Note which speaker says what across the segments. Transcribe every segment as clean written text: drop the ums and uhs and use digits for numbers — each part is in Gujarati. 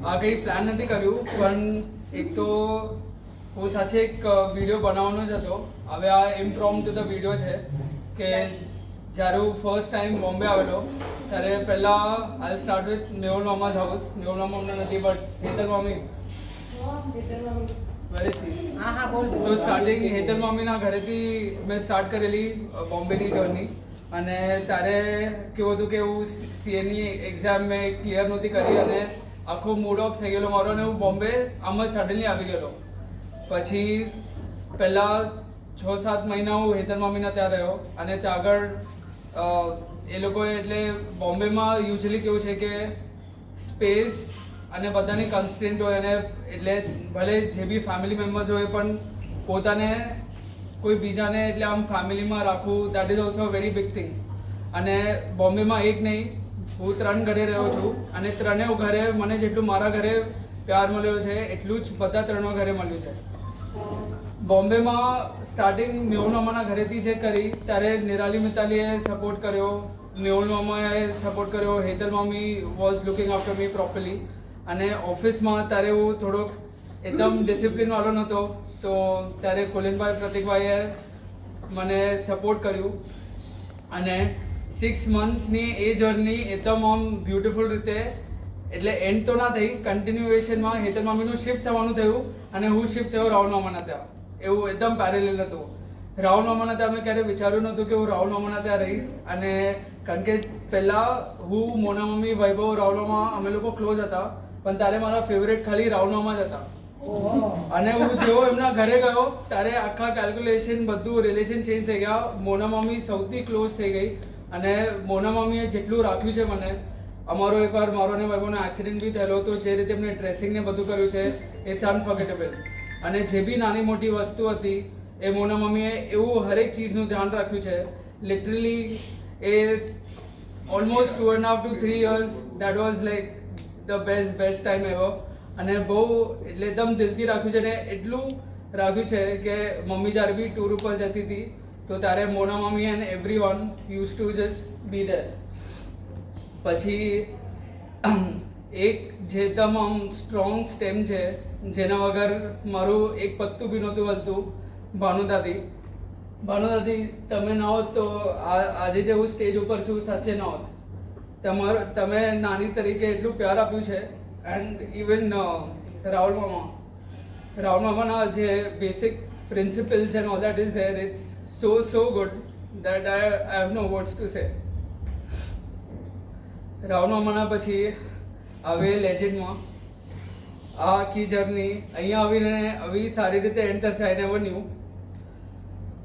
Speaker 1: આ કંઈ પ્લાન નથી કર્યું, પણ એક તો હું સાચે એક વિડીયો બનાવવાનો જ હતો. હવે આ ઇમ્પ્રોમ્પ્ટુ ધ વિડીયો છે કે જ્યારે હું ફર્સ્ટ ટાઈમ બોમ્બે આવેલો ત્યારે પહેલાં I start with Mehul Mama's house. Mehul મામા અમને નથી, બટ હેતલ મામી તો સ્ટાર્ટિંગ હેતલ મામીના ઘરેથી મેં સ્ટાર્ટ કરેલી બોમ્બેની જર્ની. અને ત્યારે કેવું હતું કે હું સીએની એક્ઝામ મેં ક્લિયર નહોતી કરી અને આખો મૂડ ઓફ થઈ ગયેલો મારો, અને હું બોમ્બે આમ જ સડનલી આવી ગયેલો. પછી પહેલાં 6-7 મહિના હું હેતલ મામીના ત્યાં રહ્યો, અને ત્યાં આગળ એ લોકોએ એટલે બોમ્બેમાં યુઝ્યુઅલી કેવું છે કે સ્પેસ અને બધાની કન્સ્ટ્રેન્ટ હોય, અને એટલે ભલે જે બી ફેમિલી મેમ્બર્સ હોય પણ પોતાને કોઈ બીજાને એટલે આમ ફેમિલીમાં રાખવું, that is also very big thing. અને બોમ્બેમાં એક નહીં, હું 3 ઘરે રહ્યો છું, અને 3 ઘરે મને જેટલું મારા ઘરે પ્યાર મળ્યો છે એટલું જ બધા 3 ઘરે મળ્યું છે. બોમ્બેમાં સ્ટાર્ટિંગ મેહુલ મામાના ઘરેથી જે કરી ત્યારે નિરાલી મિતાલીએ સપોર્ટ કર્યો, મેહુલ મામાએ સપોર્ટ કર્યો, હેતલ મામી was looking after me properly. અને ઓફિસમાં ત્યારે હું થોડોક એકદમ ડિસિપ્લિન વાળો નહોતો, તો ત્યારે કુલિનભાઈ પ્રતિકભાઈએ મને સપોર્ટ કર્યું. અને 6 મંથ્સની એ જર્ની એકદમ આમ બ્યુટિફુલ રીતે એટલે એન્ડ તો ના થઈ, કન્ટિન્યુએશનમાં હેતલ મામીનું શિફ્ટ થવાનું થયું અને હું શિફ્ટ થયો રાહુલ મામાના ત્યાં. એવું એકદમ પેરેલલ હતું. રાહુલ મામાના ત્યાં મેં ક્યારેય વિચાર્યું નહોતું કે હું રાહુલ મામાના ત્યાં રહીશ. અને કારણ કે પહેલાં હું, મોના મમ્મી, વૈભવ, રાહુલ મામા અમે લોકો ક્લોઝ હતા, પણ ત્યારે મારા ફેવરેટ ખાલી રાહુલ મામા જ હતા. અને હું જેવો એમના ઘરે ગયો ત્યારે આખા કેલ્ક્યુલેશન બધું રિલેશન ચેન્જ થઈ ગયા. મોના મમ્મી સૌથી ક્લોઝ થઈ ગઈ, અને મોના મમ્મીએ જેટલું રાખ્યું છે મને. અમારો એકવાર મારો ને વૈભવનો એક્સિડન્ટ બી થયેલો, તો જે રીતે એમને ડ્રેસિંગ ને બધું કર્યું છે ઇટ્સ અનફર્ગેટેબલ. અને જે બી નાની મોટી વસ્તુ હતી એ મોના મમ્મીએ એવું હરેક ચીજનું ધ્યાન રાખ્યું છે. Literally A almost 2.5 to 3 years that was like the best time ever. અને બહુ એટલે એકદમ દિલથી રાખ્યું છે, ને એટલું રાખ્યું છે કે મમ્મી જ્યારે બી ટૂર ઉપર જતી હતી તો ત્યારે Mona mummy and every one used to just be there. પછી એક જે એકદમ આમ સ્ટ્રોંગ સ્ટેમ છે જેના વગર મારું એક પત્તું બી નહોતું હલતું, ભાનુદાદી. ભાનુદાદી તમે ના હોત તો આજે જે હું સ્ટેજ ઉપર છું સાચે ન હોત. તમે નાની તરીકે એટલું પ્યાર આપ્યું છે. એન્ડ ઇવન રાહુલ મામાના જે basic principles and all that is there, it's so good that I have no words to say. Rahul મામાના પછી આવે લેજેન્ડમાં આ આખી જર્ની અહીંયા આવીને આવી સારી રીતે એન્ડ થશે I never knew.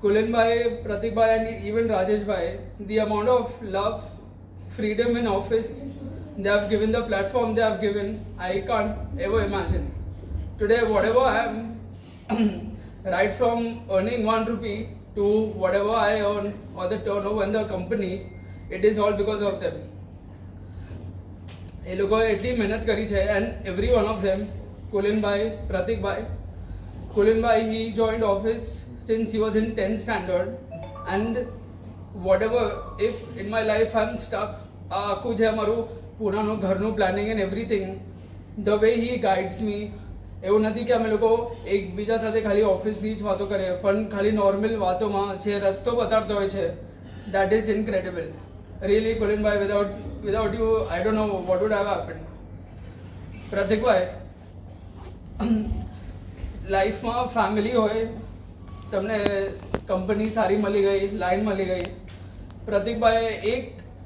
Speaker 1: Kulinbhai, Pratikbhai and even Rajeshbhai, the amount of love, freedom in office they have given, the platform they have given, I can't ever imagine. Today whatever I am right from earning 1 rupee to whatever I earn or the turnover in the company, it is all because of them. એ લોકોએ એટલી મહેનત કરી છે. And every one of them, Kulinbhai, Pratikbhai. Kulinbhai, he joined office since he was in 10th standard, and whatever, if in my life I'm stuck, આ આખું જે અમારું પુરાનું ઘરનું planning and everything, the way he guides me. એવું નથી કે અમે લોકો એકબીજા સાથે ખાલી ઓફિસની જ વાતો કરીએ, પણ ખાલી નોર્મલ વાતોમાં જે રસ્તો બતાડતો હોય છે, that is incredible. Really Kulinbhai, without you I don't know what would have happened. Pratikbhai, લાઈફમાં ફેમિલી હોય, તમને કંપની સારી મળી ગઈ, લાઈન મળી ગઈ. પ્રતિકભાઈ એક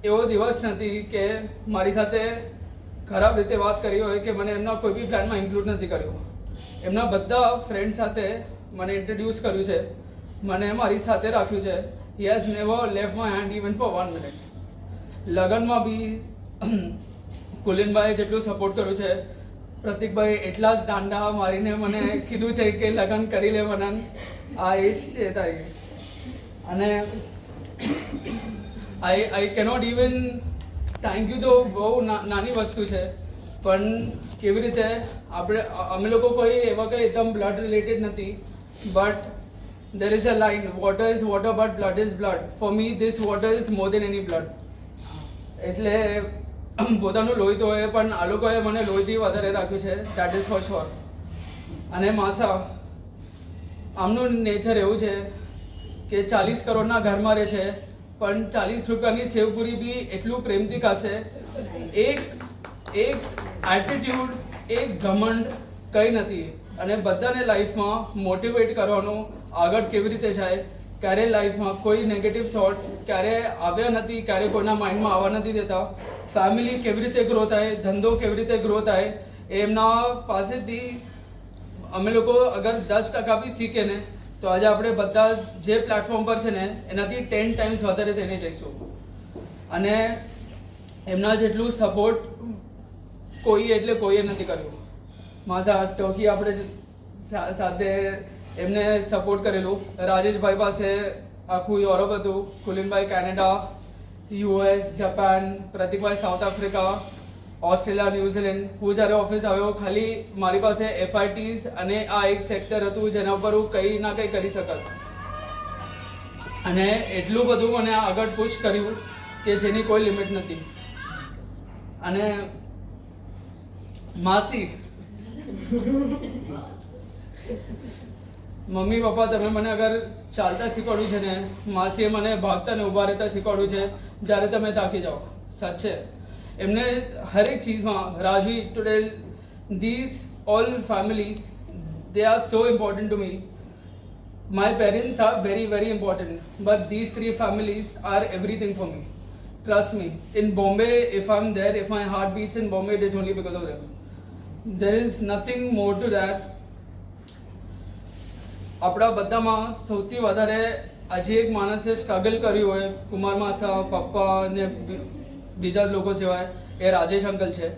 Speaker 1: એવો દિવસ નથી કે મારી સાથે ખરાબ રીતે વાત કરી હોય કે મને એમના કોઈ બી પ્લાનમાં ઇન્ક્લુડ નથી કર્યું. એમના બધા ફ્રેન્ડ સાથે મને ઇન્ટ્રોડ્યુસ કર્યું છે, મને મારી સાથે રાખ્યું છે. He has never left my hand even four 1 minute. લગનમાં બી કુલિનભાઈએ જેટલું સપોર્ટ કર્યું છે, પ્રતિકભાઈ એટલા જ દાંડા મારીને મને કીધું છે કે લગ્ન કરી લે મનન, આ એજ છે તારી. અને આઈ કેનોટ ઇવન થેન્ક યુ. તો બહુ નાની વસ્તુ છે, પણ કેવી રીતે અમે લોકો કોઈ એવા કંઈ એકદમ બ્લડ રિલેટેડ નથી, but there is a line, water is water but blood is blood. For me this water is more than any blood. એટલે પોતાનું લોહી તો હોય, પણ આ લોકોએ મને લોહીથી વધારે રાખ્યું છે, દેટ ઇઝ ફોર શ્યોર. અને માસા આમનું નેચર એવું છે કે 40 કરોડના ઘરમાં રહે છે, પણ 40 રૂપિયાની સેવપુરી બી એટલું પ્રેમથી ખાશે. એક એટીટ્યુડ, એક ઘમંડ કંઈ નથી. અને બધાને લાઈફમાં મોટિવેટ કરવાનું, આગળ કેવી રીતે જાય. ક્યારે લાઈફમાં કોઈ નેગેટિવ થોટ્સ ક્યારે આવ્યા નથી, ક્યારે કોઈના માઇન્ડમાં આવવા નથી દેતા. ફેમિલી કેવી રીતે ગ્રો થાય, ધંધો કેવી રીતે ગ્રો થાય, એમના પાસેથી અમે લોકો અગર 10% બી શીખે ને તો આજે આપણે બધા જે પ્લેટફોર્મ પર છે ને એનાથી 10 ટાઈમ્સ વધારે થઈને જઈશું. અને એમના જેટલું સપોર્ટ કોઈએ નથી કર્યું. મારા ટોકી આપણે સાથે એમને સપોર્ટ કરેલું. રાજેશભાઈ પાસે આખું યુરોપ હતું, Kulinbhai Canada, US, Japan, Pratikbhai South Africa, Australia, New Zealand. હું જ્યારે ઓફિસ આવ્યો ખાલી મારી પાસે FITs અને આ એક સેક્ટર હતું જેના ઉપર હું કંઈ ના કંઈ કરી શકત. અને એટલું બધું મને આગળ પુશ કર્યું કે જેની કોઈ લિમિટ નથી. અને માસી, મમ્મી પપ્પા, તમે મને અગર ચાલતા શીખવાડ્યું છે ને, માસીએ મને ભાગતા ને ઊભા રહેતા શીખવાડ્યું છે જ્યારે તમે થાકી જાઓ. સાચે એમને હરેક ચીજમાં, રાજવી, today, this all families, they are so important to me. My parents are very, very important, but these 3 families are everything for me. Trust me. In Bombay, if I'm there, if my heart beats in Bombay, it is only because of them. There is nothing more to that. આપણા બધામાં સૌથી વધારે આજે એક માણસે સ્ટ્રગલ કર્યું હોય, કુમાર માસા, પપ્પા અને બીજા લોકો સિવાય, એ રાજેશ અંકલ છે.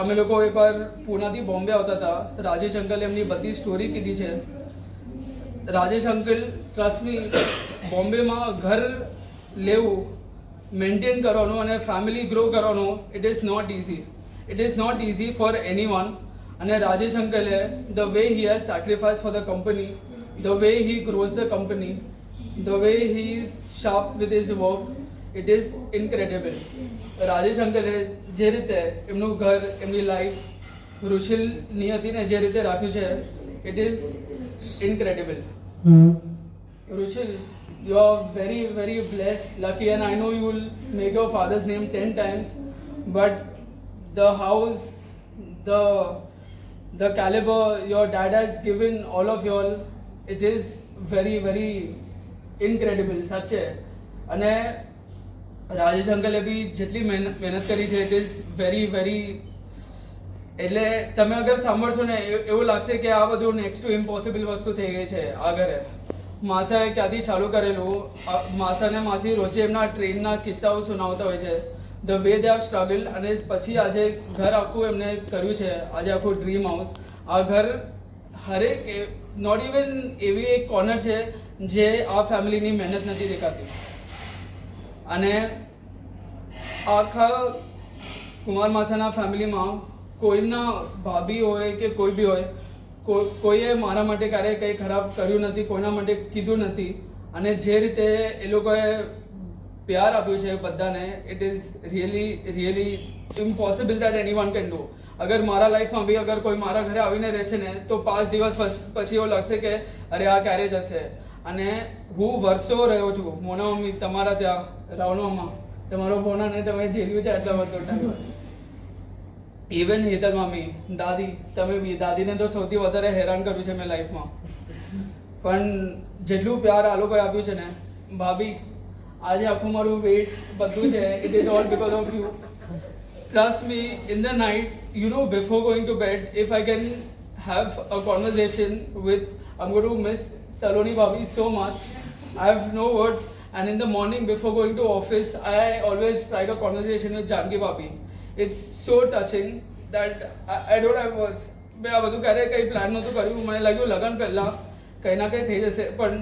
Speaker 1: અમે લોકો એકવાર પૂનાથી બોમ્બે આવતા હતા. રાજેશ અંકલે એમની બધી સ્ટોરી કીધી છે. રાજેશ અંકલ, ટ્રસ્ટ મી, બોમ્બેમાં ઘર લેવું, મેન્ટેન કરવાનું અને ફેમિલી ગ્રો કરવાનું, it is not easy. It is not easy for anyone. અને રાજેશ અંકલે the way he has sacrifice for the company, the way he grows the company, the way he is sharp with his work, it is incredible. Rajesh અંકલે જે રીતે એમનું ઘર, એમની લાઈફ રુશિલની હતી ને જે રીતે રાખ્યું છે, it is incredible. Rushil, you are very, very blessed, lucky, and I know you will make your father's name 10 times, but the house, the caliber your dad has given all of y'all, it is very, very incredible. સાચે. અને રાજેશ અંકલે બી જેટલી મહેનત કરી છે, ઇટ ઇઝ વેરી, વેરી, એટલે તમે અગર સાંભળશો ને એવું લાગશે કે આ બધું નેક્સ્ટ ટુ ઇમ્પોસિબલ વસ્તુ થઈ ગઈ છે આ ઘરે. માસાએ ક્યાંથી ચાલુ કરેલું, માસા અને માસી રોજે એમના ટ્રેનના કિસ્સાઓ સુનાવતા હોય છે, the way they are struggle. અને પછી આજે ઘર આખું એમને કર્યું છે, આજે આખું ડ્રીમ હાઉસ. આ ઘર હરેક, નોટ ઇવન એવી એક કોર્નર છે જે આ ફેમિલીની મહેનત નથી દેખાતી. અને આખા કુમાર માસાના ફેમિલીમાં કોઈના ભાભી હોય કે કોઈ બી હોય, કોઈએ મારા માટે ક્યારેય કંઈ ખરાબ કર્યું નથી, કોઈના માટે કીધું નથી. અને જે રીતે એ લોકોએ પ્યાર આપ્યું છે બધાને, it is really, really impossible that anyone can do. અગર મારા લાઈફમાં બી અગર કોઈ મારા ઘરે આવીને રહેશે ને તો 5 દિવસ પછી એવું લાગશે કે અરે આ ક્યારે જશે. અને હું વર્ષો રહ્યો છું મોના મમ્મી તમારા ત્યાં રાવણમાં, તમારો ભોનાને તમે ઝેલ્યું છે આટલા બધો ટાઈમ. ઇવન હેતલ મામી, દાદી, તમે બી, દાદીને તો સૌથી વધારે હેરાન કર્યું છે મેં લાઈફમાં. પણ જેટલું પ્યાર આ લોકોએ આપ્યું છે ને, ભાભી, આજે આખું મારું વેઇટ બધું છે, it is all because of you. Trust me, in the night, you know, before going to bed, if I can have a conversation with, I'm going to miss Saloni Bhabhi so much. I have no words. And in the morning before going to office, I always strike a conversation with Janki Bhabhi. It's so touching that I don't have words. મેં આ બધું ક્યારે કંઈ પ્લાન નહોતું કર્યું. મને લાગ્યું લગન પહેલાં કંઈ ના કંઈ થઈ જશે, પણ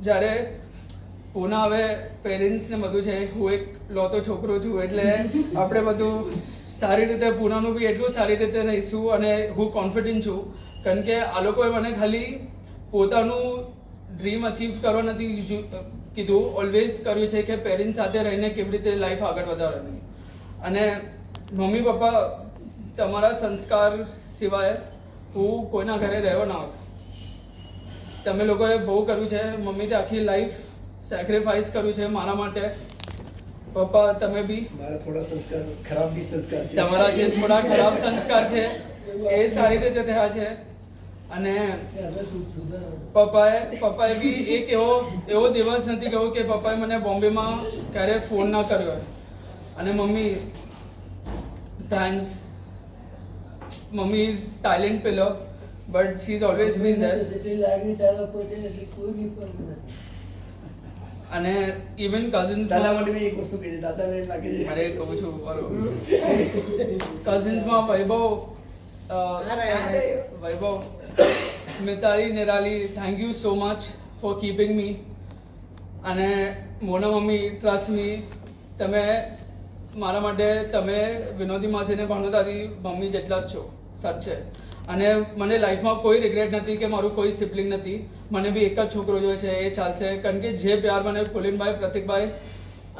Speaker 1: જ્યારે પૂના હવે પેરેન્ટ્સને બધું છે, હું એક લોતો છોકરો છું, એટલે આપણે બધું સારી રીતે, પૂનાનું બી એટલું સારી રીતે રહીશું. અને હું કોન્ફિડન્ટ છું, કારણ કે આ લોકોએ મને ખાલી પોતાનું ડ્રીમ અચીવ કરવા નથી કીધું, ઓલવેઝ કર્યું છે કે પેરેન્ટ્સ સાથે રહીને કેવી રીતે લાઈફ આગળ વધારવાની. અને મમ્મી પપ્પા તમારા સંસ્કાર સિવાય હું કોઈના ઘરે રહ્યો ના હોત. તમે લોકોએ બહુ કર્યું છે. મમ્મીએ આખી લાઈફ સેક્રિફાઈસ કર્યું છે મારા માટે. પપ્પા તમે બી
Speaker 2: મારા થોડા સંસ્કાર ખરાબ બી સંસ્કાર છે.
Speaker 1: તમારા જે થોડા ખરાબ સંસ્કાર છે એ સારી રીતે થયા છે. અને પપ્પાએ બી એક એવો દિવસ નથી કહ્યો કે પપ્પાએ મને બોમ્બેમાં ક્યારે ફોન ના કર્યો હોય. અને mummy thanks. Mummy is silent pillar but she is always been there.
Speaker 3: જેટલી લાગણી તારા પર છે એટલી કોઈ બી પર નથી.
Speaker 1: અને ઇવન કઝિન્સ
Speaker 2: દાદા માટે મેં એક વસ્તુ કહી દાદાને એમ લાગે છે
Speaker 1: અરે કહું છું કઝિન્સમાં Vaibhav Mitali Nirali thank you so much for keeping me. અને મોના મમ્મી ટ્રસ્ટ મી. તમે મારા માટે તમે વિનોદી માસીને ભાનુદાદી મમ્મી જેટલા જ છો. સાચે. અને મને લાઈફમાં કોઈ રિગ્રેટ નથી કે મારું કોઈ સિબલિંગ નથી. મને બી એક જ છોકરો જોઈએ છે એ ચાલશે. કારણ કે જે પ્યાર મને પુલિનભાઈ પ્રતિકભાઈ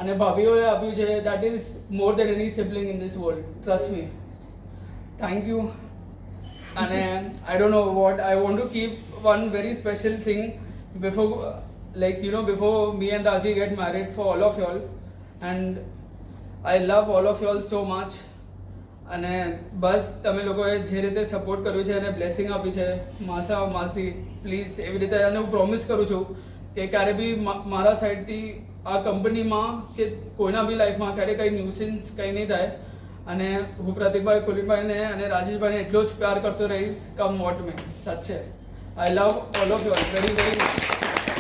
Speaker 1: અને ભાભીઓએ આપ્યું છે that is more than any sibling in this world. Trust me. Thank you. અને I don't know what I want to keep one very special thing before before me and Raji get married for all of y'all. And I love all of y'all so much. અને બસ તમે લોકોએ જે રીતે સપોર્ટ કર્યું છે અને બ્લેસિંગ આપી છે માસા માસી પ્લીઝ એવી રીતે. અને હું પ્રોમિસ કરું છું કે ક્યારે બી મારા સાઈડથી આ કંપનીમાં કે કોઈના બી લાઈફમાં ક્યારે કંઈ ન્યુસન્સ કંઈ નહીં થાય. અને હું પ્રતિકભાઈ કુલિનભાઈને અને રાજેશભાઈને એટલો જ પ્યાર કરતો રહીશ કમ વોટ મેં. સાચે I love all of you very very much.